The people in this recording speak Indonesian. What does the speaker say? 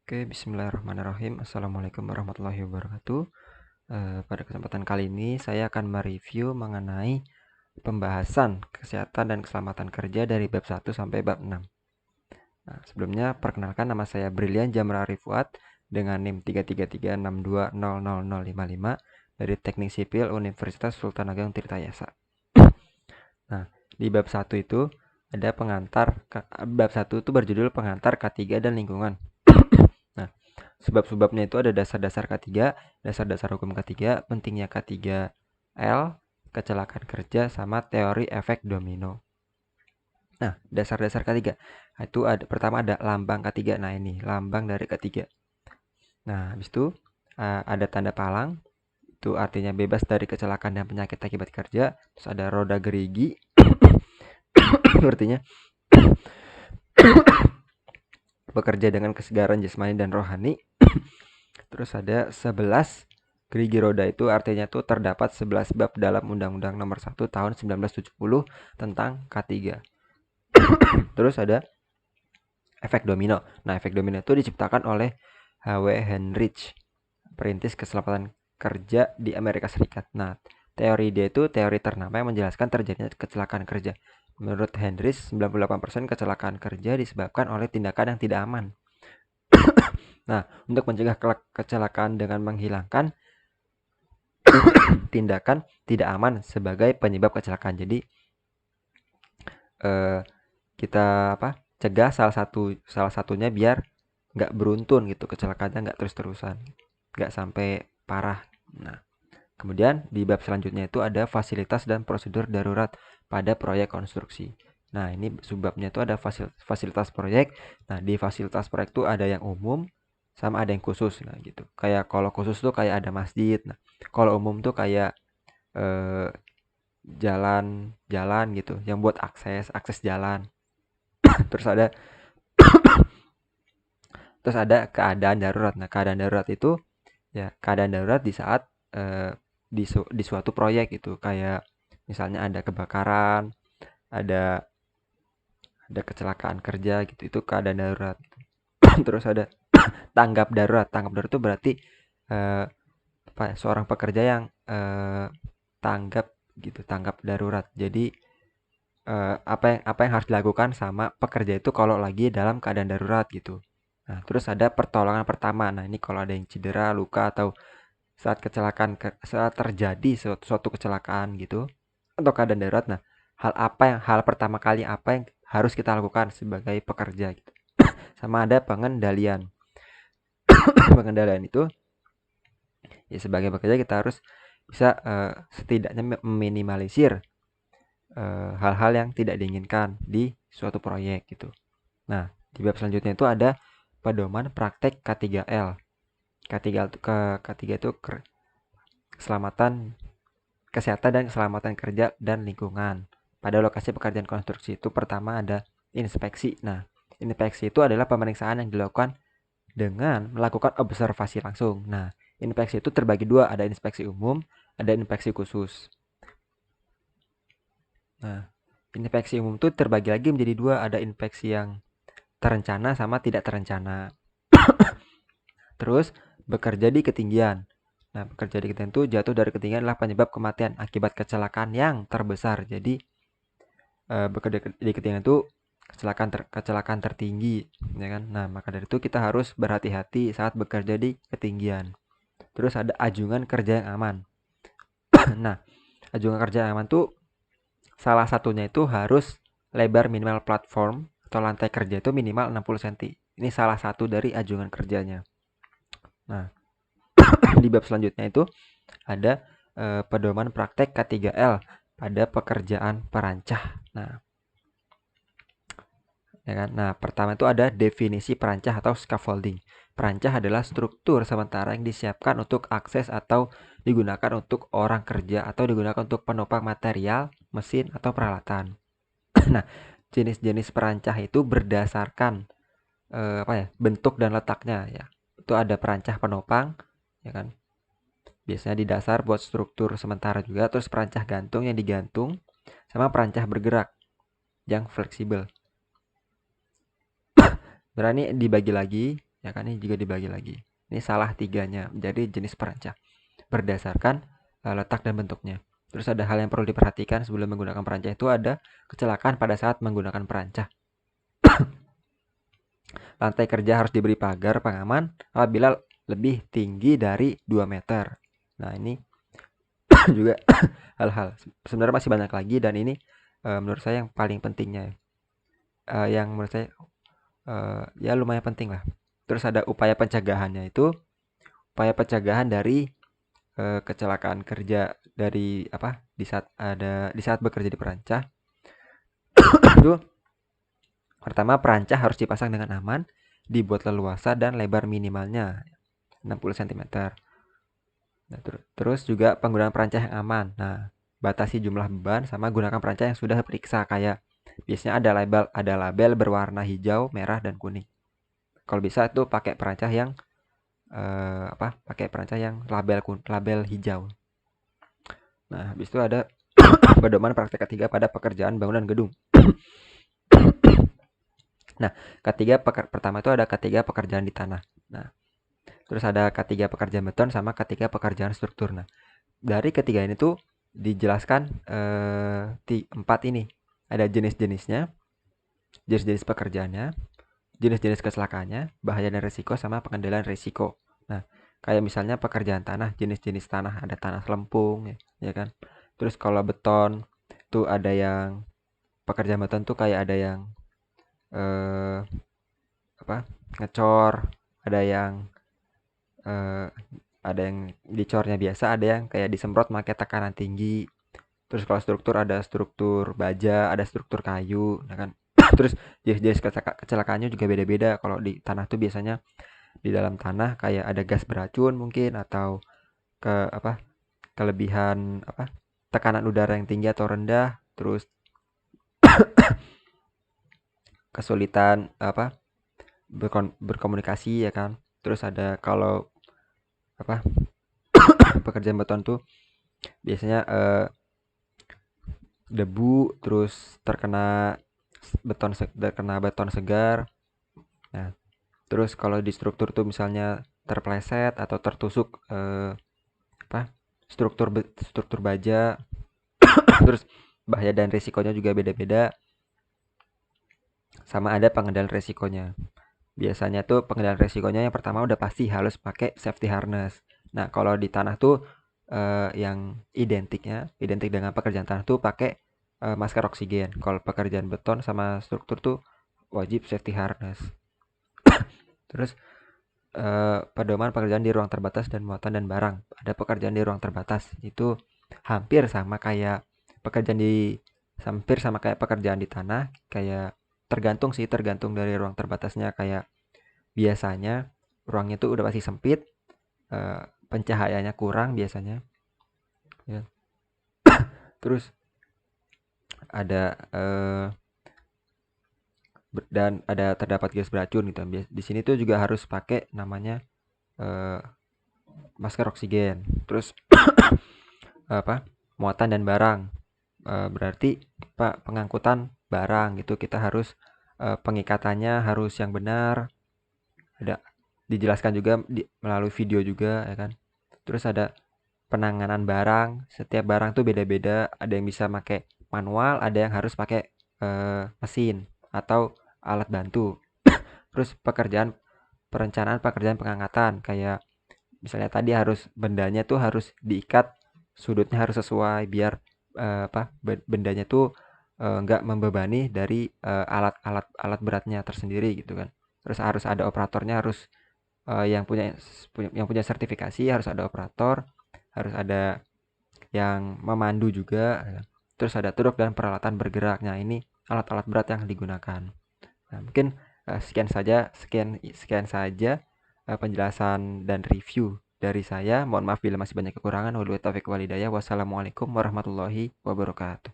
Oke, bismillahirrahmanirrahim. Assalamualaikum warahmatullahi wabarakatuh. Pada kesempatan kali ini saya akan mereview mengenai pembahasan kesehatan dan keselamatan kerja dari bab 1 sampai bab 6. Nah, sebelumnya perkenalkan, nama saya Brilian Jamra Rifuat dengan NIM 33362000055 dari Teknik Sipil Universitas Sultan Ageng Tirtayasa. Nah, di bab 1 itu ada pengantar. Bab 1 itu berjudul pengantar K3 dan lingkungan. Nah, sebab-sebabnya itu ada dasar-dasar K3, dasar-dasar hukum K3, pentingnya K3L, kecelakaan kerja, sama teori efek domino. Nah, dasar-dasar K3. Nah, itu pertama ada lambang K3. Nah, ini lambang dari K3. Nah, habis itu ada tanda palang. Itu artinya bebas dari kecelakaan dan penyakit akibat kerja. Terus ada roda gerigi. Artinya bekerja dengan kesegaran jasmani dan rohani. Terus ada 11 gerigi roda, itu artinya tuh terdapat 11 bab dalam Undang-Undang Nomor 1 Tahun 1970 tentang K3. Terus ada efek domino. Nah, efek domino itu diciptakan oleh H.W. Henrich, perintis keselamatan kerja di Amerika Serikat. Nah, teori dia itu teori ternama yang menjelaskan terjadinya kecelakaan kerja. Menurut Henrich, 98% kecelakaan kerja disebabkan oleh tindakan yang tidak aman. Nah, untuk mencegah kecelakaan dengan menghilangkan tindakan tidak aman sebagai penyebab kecelakaan. Jadi kita cegah salah satunya biar nggak beruntun gitu, kecelakaannya nggak terus-terusan, nggak sampai parah. Nah, kemudian di bab selanjutnya itu ada fasilitas dan prosedur darurat pada proyek konstruksi. Nah, ini subbabnya itu ada fasilitas proyek. Nah, di fasilitas proyek itu ada yang umum sama ada yang khusus. Nah, gitu. Kayak kalau khusus tuh kayak ada masjid. Nah, kalau umum tuh kayak jalan-jalan gitu, yang buat akses jalan. Terus ada keadaan darurat. Nah, keadaan darurat itu ya keadaan darurat di saat di suatu proyek gitu, kayak misalnya ada kebakaran, ada kecelakaan kerja gitu, itu keadaan darurat. Terus ada tanggap darurat. Tanggap darurat itu berarti seorang pekerja yang tanggap darurat. Jadi apa yang harus dilakukan sama pekerja itu kalau lagi dalam keadaan darurat gitu. Nah, terus ada pertolongan pertama. Nah, ini kalau ada yang cedera, luka, atau saat terjadi suatu kecelakaan gitu atau keadaan darurat. Nah, hal pertama kali apa yang harus kita lakukan sebagai pekerja gitu. Sama ada pengendalian. Pengendalian itu ya sebagai pekerja kita harus bisa setidaknya meminimalisir hal-hal yang tidak diinginkan di suatu proyek gitu. Nah, di bab selanjutnya itu ada pedoman praktek K3L. K3 itu kesehatan dan keselamatan kerja dan lingkungan. Pada lokasi pekerjaan konstruksi itu pertama ada inspeksi. Nah, inspeksi itu adalah pemeriksaan yang dilakukan dengan melakukan observasi langsung. Nah, inspeksi itu terbagi dua, ada inspeksi umum, ada inspeksi khusus. Nah, inspeksi umum itu terbagi lagi menjadi dua, ada inspeksi yang terencana sama tidak terencana. Terus bekerja di ketinggian. Nah, bekerja di ketinggian itu jatuh dari ketinggian adalah penyebab kematian akibat kecelakaan yang terbesar. Jadi bekerja di ketinggian itu kecelakaan tertinggi, ya kan? Nah, maka dari itu kita harus berhati-hati saat bekerja di ketinggian. Terus ada ajungan kerja yang aman. Nah, ajungan kerja yang aman tuh salah satunya itu harus lebar minimal platform atau lantai kerja itu minimal 60 cm. Ini salah satu dari ajungan kerjanya. Nah, di bab selanjutnya itu ada pedoman praktek K3L pada pekerjaan perancah. Nah, ya kan? Nah, pertama itu ada definisi perancah atau scaffolding. Perancah adalah struktur sementara yang disiapkan untuk akses atau digunakan untuk orang kerja atau digunakan untuk penopang material, mesin, atau peralatan. Nah, jenis-jenis perancah itu berdasarkan bentuk dan letaknya ya. Itu ada perancah penopang, ya kan? Biasanya di dasar buat struktur sementara juga, terus perancah gantung yang digantung, sama perancah bergerak yang fleksibel. Berani dibagi lagi, ya kan, ini juga dibagi lagi. Ini salah tiganya menjadi jenis perancah berdasarkan letak dan bentuknya. Terus ada hal yang perlu diperhatikan sebelum menggunakan perancah, itu ada kecelakaan pada saat menggunakan perancah. Lantai kerja harus diberi pagar pengaman apabila lebih tinggi dari 2 meter. Nah, ini juga hal-hal sebenarnya masih banyak lagi, dan ini menurut saya yang paling pentingnya, yang menurut saya ya lumayan penting lah. Terus ada upaya pencegahannya, itu upaya pencegahan dari kecelakaan kerja dari di saat bekerja di perancah. Itu pertama, perancah harus dipasang dengan aman, dibuat leluasa dan lebar minimalnya 60 cm. Nah, terus juga penggunaan perancah yang aman. Nah, batasi jumlah beban sama gunakan perancah yang sudah periksa, kayak biasanya ada label berwarna hijau, merah, dan kuning. Kalau bisa tuh pakai perancah yang label hijau. Nah, habis itu ada pedoman praktek ketiga pada pekerjaan bangunan gedung. Nah, pertama itu ada ketiga pekerjaan di tanah. Nah, terus ada ketiga pekerjaan beton sama ketiga pekerjaan struktur. Nah, dari ketiga ini tuh dijelaskan 4 ini. Ada jenis-jenisnya, jenis-jenis pekerjaannya, jenis-jenis kecelakaannya, bahaya dan risiko, sama pengendalian risiko. Nah, kayak misalnya pekerjaan tanah, jenis-jenis tanah, ada tanah selempung, ya kan. Terus kalau beton tuh ada yang pekerjaan beton tuh kayak ada yang ngecor, ada yang dicornya biasa, ada yang kayak disemprot pakai tekanan tinggi. Terus kalau struktur ada struktur baja, ada struktur kayu, ya kan. Terus jenis-jenis kecelakaannya juga beda-beda. Kalau di tanah tuh biasanya di dalam tanah kayak ada gas beracun mungkin, atau kelebihan tekanan udara yang tinggi atau rendah, terus kesulitan berkomunikasi, ya kan. Terus ada kalau pekerjaan beton tuh biasanya debu, terus terkena beton segar. Nah, terus kalau di struktur tuh misalnya terpleset atau tertusuk struktur baja. Terus bahaya dan risikonya juga beda-beda. Sama ada pengendalian risikonya. Biasanya tuh pengendalian risikonya yang pertama udah pasti harus pakai safety harness. Nah, kalau di tanah tuh yang identik dengan pekerjaan tanah tuh pakai masker oksigen. Kalau pekerjaan beton sama struktur tuh wajib safety harness. Terus pedoman pekerjaan di ruang terbatas dan muatan dan barang. Ada pekerjaan di ruang terbatas, itu hampir sama kayak pekerjaan di tanah, kayak tergantung dari ruang terbatasnya. Kayak biasanya ruangnya tuh udah pasti sempit, pencahayaannya kurang biasanya, ya. Terus ada dan ada terdapat gas beracun gitu. Di sini tuh juga harus pakai namanya masker oksigen. Terus muatan dan barang, berarti pengangkutan barang gitu, kita harus pengikatannya harus yang benar. Ada dijelaskan juga melalui video juga, ya kan. Terus ada penanganan barang, setiap barang tuh beda-beda, ada yang bisa pakai manual, ada yang harus pakai mesin atau alat bantu. Terus perencanaan pekerjaan pengangkatan, kayak misalnya tadi bendanya tuh harus diikat, sudutnya harus sesuai biar bendanya tuh nggak membebani dari alat beratnya tersendiri gitu kan. Terus harus ada operatornya, harus yang punya sertifikasi, harus ada operator, harus ada yang memandu juga. Terus ada truk dan peralatan bergerak. Nah, ini alat-alat berat yang digunakan. Nah, mungkin sekian saja penjelasan dan review dari saya. Mohon maaf bila masih banyak kekurangan. Wabillahi taufiq wal hidayah. Wassalamualaikum warahmatullahi wabarakatuh.